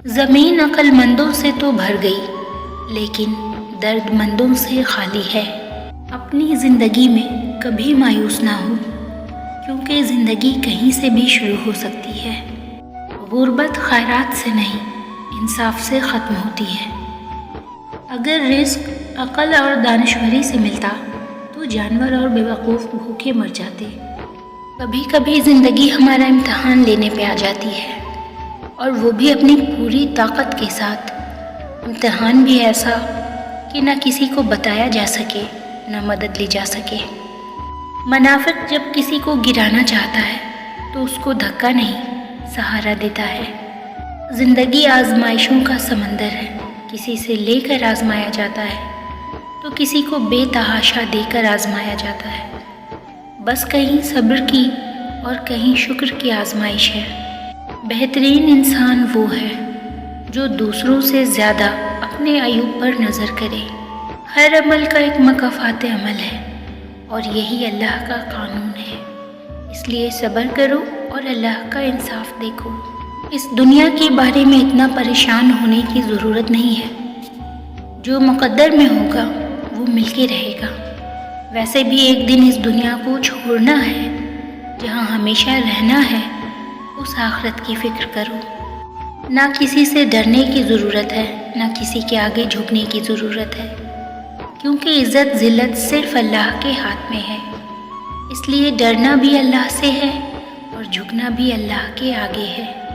زمین عقل مندوں سے تو بھر گئی، لیکن درد مندوں سے خالی ہے۔ اپنی زندگی میں کبھی مایوس نہ ہو، کیونکہ زندگی کہیں سے بھی شروع ہو سکتی ہے۔ غربت خیرات سے نہیں، انصاف سے ختم ہوتی ہے۔ اگر رزق عقل اور دانشوری سے ملتا تو جانور اور بیوقوف بھوکے مر جاتے۔ کبھی کبھی زندگی ہمارا امتحان لینے پہ آ جاتی ہے، اور وہ بھی اپنی پوری طاقت کے ساتھ۔ امتحان بھی ایسا کہ نہ کسی کو بتایا جا سکے، نہ مدد لی جا سکے۔ منافق جب کسی کو گرانا چاہتا ہے تو اس کو دھکا نہیں، سہارا دیتا ہے۔ زندگی آزمائشوں کا سمندر ہے، کسی سے لے کر آزمایا جاتا ہے تو کسی کو بے تحاشا دے کر آزمایا جاتا ہے۔ بس کہیں صبر کی اور کہیں شکر کی آزمائش ہے۔ بہترین انسان وہ ہے جو دوسروں سے زیادہ اپنے عیوب پر نظر کرے۔ ہر عمل کا ایک مکافات عمل ہے، اور یہی اللہ کا قانون ہے۔ اس لیے صبر کرو اور اللہ کا انصاف دیکھو۔ اس دنیا کے بارے میں اتنا پریشان ہونے کی ضرورت نہیں ہے۔ جو مقدر میں ہوگا وہ مل کے رہے گا۔ ویسے بھی ایک دن اس دنیا کو چھوڑنا ہے۔ جہاں ہمیشہ رہنا ہے اس آخرت کی فکر کرو۔ نہ کسی سے ڈرنے کی ضرورت ہے، نہ کسی کے آگے جھکنے کی ضرورت ہے، کیونکہ عزت ذلت صرف اللہ کے ہاتھ میں ہے۔ اس لیے ڈرنا بھی اللہ سے ہے اور جھکنا بھی اللہ کے آگے ہے۔